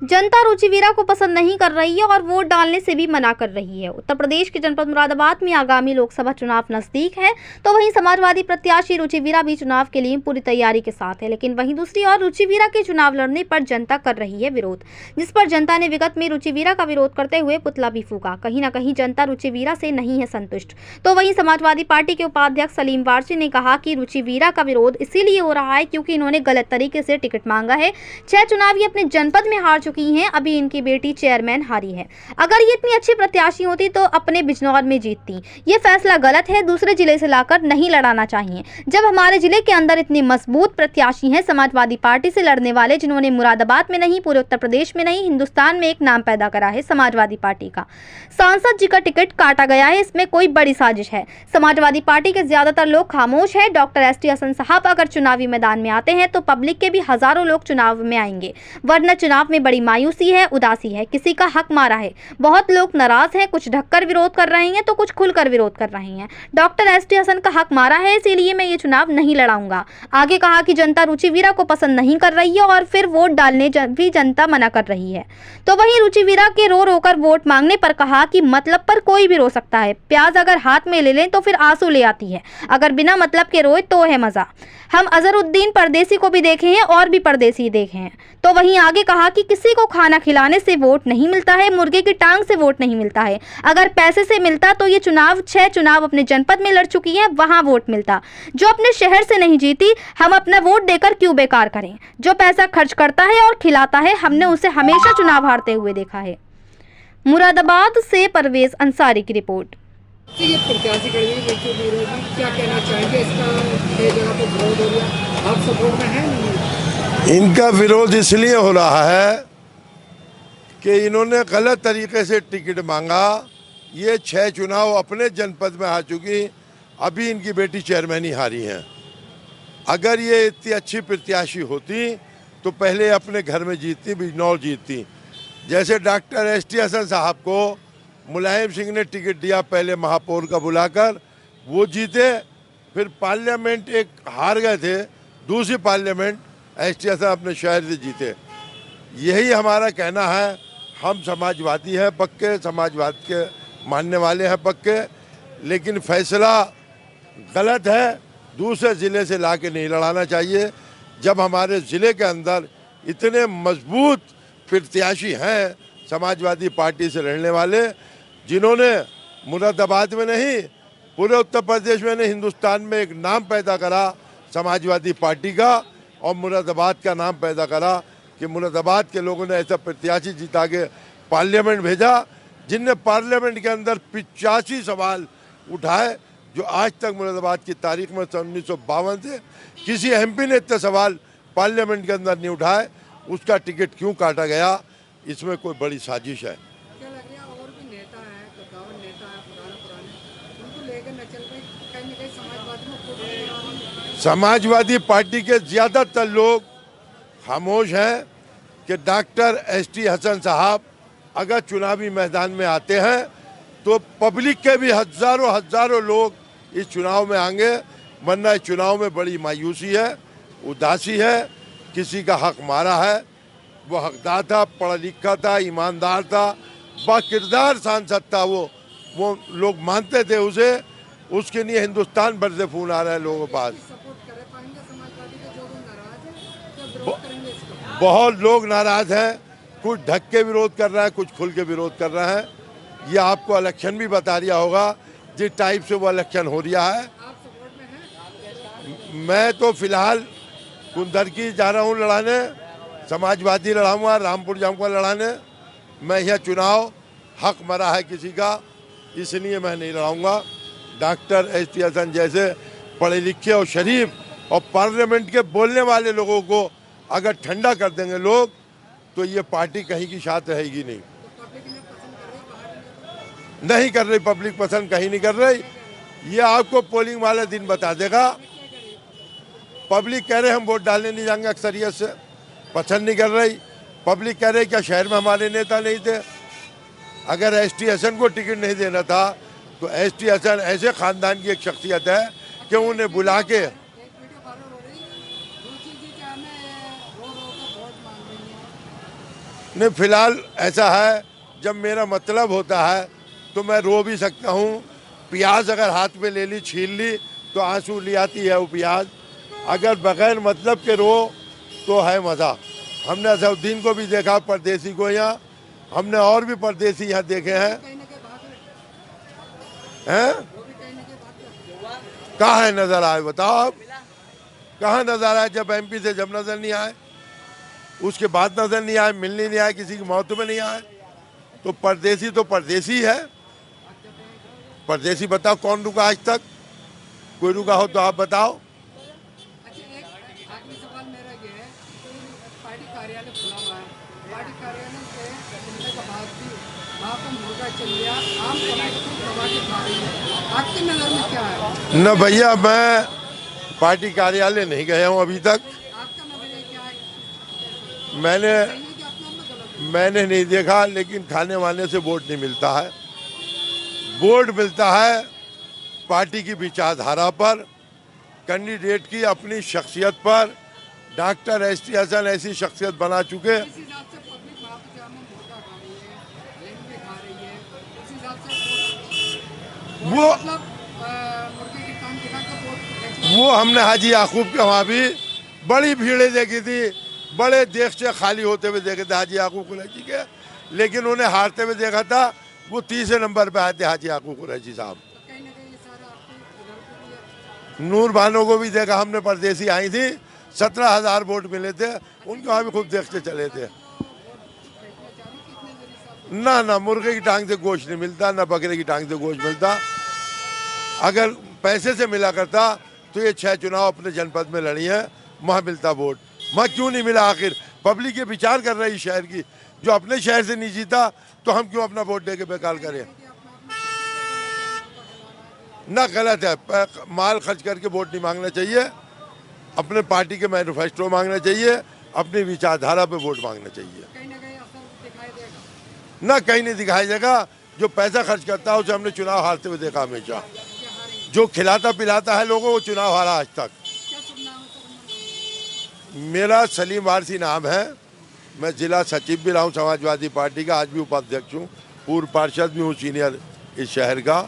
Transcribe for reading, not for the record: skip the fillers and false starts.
जनता रुचिवीरा को पसंद नहीं कर रही है और वोट डालने से भी मना कर रही है। उत्तर प्रदेश के जनपद मुरादाबाद में आगामी लोकसभा चुनाव नजदीक है, तो वहीं समाजवादी प्रत्याशी रुचिवीरा भी चुनाव के लिए पूरी तैयारी के साथ है। लेकिन वहीं दूसरी ओर रुचिवीरा के चुनाव लड़ने पर जनता कर रही है विरोध, जिस पर जनता ने विगत में रुचिवीरा का विरोध करते हुए पुतला भी फूका। कहीं न कहीं जनता रुचिवीरा से नहीं है संतुष्ट। तो वहीं समाजवादी पार्टी के उपाध्यक्ष सलीम वारसी ने कहा कि रुचिवीरा का विरोध इसीलिए हो रहा है क्योंकि इन्होंने गलत तरीके से टिकट मांगा है। 6 चुनाव ये अपने जनपद में हार चुकी हैं, अभी इनकी बेटी चेयरमैन हारी है। अगर ये इतनी अच्छी प्रत्याशी होती तो अपने बिजनौर में जीतती। ये फैसला गलत है, दूसरे जिले से लाकर नहीं लड़ाना चाहिए। जब हमारे जिले के अंदर इतने मजबूत प्रत्याशी हैं समाजवादी पार्टी से लड़ने वाले, जिन्होंने मुरादाबाद में नहीं, पूरे उत्तर प्रदेश में नहीं, हिंदुस्तान में एक नाम पैदा करा है समाजवादी पार्टी का। सांसद जी का टिकट काटा गया है, इसमें कोई बड़ी साजिश है। समाजवादी पार्टी के ज्यादातर लोग खामोश है। डॉक्टर एस टी हसन साहब अगर चुनावी मैदान में आते हैं तो पब्लिक के भी हजारों लोग चुनाव में आएंगे, वरना चुनाव में बड़ी मायूसी है, उदासी है, किसी का हक मारा है। बहुत लोग नाराज हैं, कुछ ढककर विरोध कर रहे हैं तो कुछ खुलकर विरोध कर रहे हैं। डॉक्टर एस टी हसन का हक मारा है, इसीलिए मैं ये चुनाव नहीं लड़ाऊंगा। आगे कहा कि जनता रुचिवीरा को पसंद नहीं कर रही है और फिर वोट डालने भी जनता मना कर रही है। तो वहीं रुचिवीरा के रो रो कर वोट मांगने पर कहा कि मतलब पर कोई भी रो सकता है। प्याज अगर हाथ में ले लें तो फिर आंसू ले आती है, अगर बिना मतलब के रोए तो है मजा। हम अजहरुद्दीन परदेसी को भी देखे हैं और भी परदेसी देखे हैं। तो वहीं आगे कहा कि किसी को खाना खिलाने से वोट नहीं मिलता है, मुर्गे की टांग से वोट नहीं मिलता है। अगर पैसे से मिलता तो ये 6 चुनाव अपने जनपद में लड़ चुकी है, वहां वोट मिलता। जो अपने शहर से नहीं जीती, हम अपना वोट देकर क्यों बेकार करें। जो पैसा खर्च करता है और खिलाता है, हमने उसे हमेशा चुनाव हारते हुए देखा है। मुरादाबाद से परवेज अंसारी की रिपोर्ट। ये प्रत्याशी क्या कहना चाहेंगे, इसका जगह पर विरोध हो रहा, आप सपोर्ट में है? इनका विरोध इसलिए हो रहा है कि इन्होंने गलत तरीके से टिकट मांगा। ये 6 चुनाव अपने जनपद में आ चुकी, अभी इनकी बेटी चेयरमैन ही हारी हैं। अगर ये इतनी अच्छी प्रत्याशी होती तो पहले अपने घर में जीतती, बिजनौर जीतती। जैसे डॉक्टर एस टी हसन साहब को मुलायम सिंह ने टिकट दिया पहले महापौर का बुलाकर, वो जीते। फिर पार्लियामेंट एक हार गए थे, दूसरी पार्लियामेंट एस टी हसन अपने शहर से जीते। यही हमारा कहना है। हम समाजवादी हैं पक्के, समाजवाद के मानने वाले हैं पक्के, लेकिन फैसला गलत है। दूसरे ज़िले से ला के नहीं लड़ाना चाहिए। जब हमारे ज़िले के अंदर इतने मजबूत प्रत्याशी हैं समाजवादी पार्टी से लड़ने वाले, जिन्होंने मुरादाबाद में नहीं, पूरे उत्तर प्रदेश में नहीं, हिंदुस्तान में एक नाम पैदा करा समाजवादी पार्टी का, और मुरादाबाद का नाम पैदा करा कि मुरादाबाद के लोगों ने ऐसा प्रत्याशी जीता के पार्लियामेंट भेजा, जिनने पार्लियामेंट के अंदर 85 सवाल उठाए, जो आज तक मुरादाबाद की तारीख में 1952 से किसी एमपी ने इतने सवाल पार्लियामेंट के अंदर नहीं उठाए। उसका टिकट क्यों काटा गया, इसमें कोई बड़ी साजिश है। क्या लग रहा है और भी नेता है, कद्दावर नेता है पुराने, उनको लेकर न चल रहे, कहीं न कहीं समाजवादी पार्टी के ज़्यादातर लोग खामोश हैं कि डॉक्टर एस टी हसन साहब अगर चुनावी मैदान में आते हैं तो पब्लिक के भी हजारों लोग इस चुनाव में आएंगे, वरना इस चुनाव में बड़ी मायूसी है, उदासी है। किसी का हक मारा है, वो हकदार था, पढ़ा लिखा था, ईमानदार था, बाकिरदार सांसद था, वो लोग मानते थे उसे। उसके लिए हिंदुस्तान भर से फोन आ रहा है लोगों के पास। बहुत लोग नाराज हैं, कुछ ढक के विरोध कर रहा है, कुछ खुल के विरोध कर रहा है। ये आपको इलेक्शन भी बता दिया होगा जिस टाइप से वो इलेक्शन हो रहा है। मैं तो फिलहाल कुंदरकी जा रहा हूँ लड़ाने, समाजवादी लड़ाऊंगा, रामपुर जाऊंगा लड़ाने। मैं यह चुनाव हक मरा है किसी का, इसलिए मैं नहीं लड़ाऊंगा। डॉक्टर एस टी हसन जैसे पढ़े लिखे और शरीफ और पार्लियामेंट के बोलने वाले लोगों को अगर ठंडा कर देंगे लोग, तो ये पार्टी कहीं की साथ रहेगी नहीं। नहीं कर रही पब्लिक, पसंद कहीं नहीं कर रही। ये आपको पोलिंग वाले दिन बता देगा। पब्लिक कह रहे हम वोट डालने नहीं जाएंगे, अक्सरियत से पसंद नहीं कर रही। पब्लिक कह रहे क्या शहर में हमारे नेता नहीं थे। अगर एस टी हसन को टिकट नहीं देना था तो एस टी हसन ऐसे खानदान की एक शख्सियत है कि उन्हें बुला के नहीं, फिलहाल ऐसा है, जब मेरा मतलब होता है तो मैं रो भी सकता हूँ। प्याज अगर हाथ में ले ली, छील ली, तो आंसू ले आती है वो प्याज। अगर बगैर मतलब के रो तो है मज़ा। हमने असदुद्दीन को भी देखा, परदेसी को यहाँ, हमने और भी परदेसी यहाँ देखे हैं। कहाँ है नज़र आए, बताओ आप, कहाँ नज़र आए? जब एमपी से जब नज़र नहीं आए, उसके बाद नज़र नहीं आए, मिलने नहीं आए, किसी की मौत में नहीं आए। तो परदेसी है। परदेसी बताओ कौन रुका आज तक? कोई रुका हो तो आप बताओ। अच्छा, एक आखिरी सवाल मेरा ये है कि पार्टी कार्यालय खुला हुआ है, पार्टी कार्यालय से खुलने के बाद भी वहाँ पर मुर्गा चल गया, आम पब्लिक दबा के खा रही है, आपकी नज़र में क्या है? न भैया, मैं पार्टी कार्यालय नहीं गया हूँ अभी तक। आपका नज़रिया क्या है? मैंने सही है कि अपना में गलत है? मैंने नहीं देखा, लेकिन खाने वाले से वोट नहीं मिलता है। वोट मिलता है पार्टी की विचारधारा पर, कैंडिडेट की अपनी शख्सियत पर। Doctor ST. हसन ऐसी शख्सियत बना चुके। इस हिसाब से पब्लिक वहाँ पर जाकर मुर्गा खा रही है, लेग भी खा रही है, इस हिसाब से वो मतलब मुर्गे की टांग दिखा के वोट वो हमने हाजी याकूब के वहाँ भी बड़ी भीड़ें देखी थी, बड़े देश से खाली होते हुए देखे थे हाजी याकूब कुरैशी के, लेकिन उन्हें हारते हुए देखा था। वो तीसरे नंबर पे आए थे हाजी याकूब कुरैशी साहब। कहीं ना कहीं ये सारा आपको उधर को भी है। नूर बानो को भी देखा हमने, परदेसी आई थी, 17,000 वोट मिले थे, उनके वहाँ भी खूब देखते चले थे। ना ना, मुर्गे की टांग से गोश्त नहीं मिलता, ना बकरे की टांग से गोश्त मिलता। अगर पैसे से मिला करता तो ये 6 चुनाव अपने जनपद में लड़ी है, वहाँ मिलता वोट। वहाँ क्यों नहीं मिला? आखिर पब्लिक ये विचार कर रही शहर की, जो अपने शहर से नहीं जीता तो हम क्यों अपना वोट दे के बेकार करें? ना, गलत है। माल खर्च करके वोट नहीं मांगना चाहिए, अपने पार्टी के मैनिफेस्टो मांगना चाहिए, अपनी विचारधारा पे वोट मांगना चाहिए। कहीं ना कहीं असर दिखाई देगा। ना, कहीं नहीं दिखाई देगा। जो पैसा खर्च करता है उसे हमने चुनाव हारते हुए देखा हमेशा। जो खिलाता पिलाता है लोगों को, वो चुनाव हारा आज तक। क्या शुभ नाम है सर? मेरा सलीम वारसी नाम है। मैं जिला सचिव भी रहा हूँ समाजवादी पार्टी का, आज भी उपाध्यक्ष हूँ, पूर्व पार्षद भी हूँ सीनियर इस शहर का।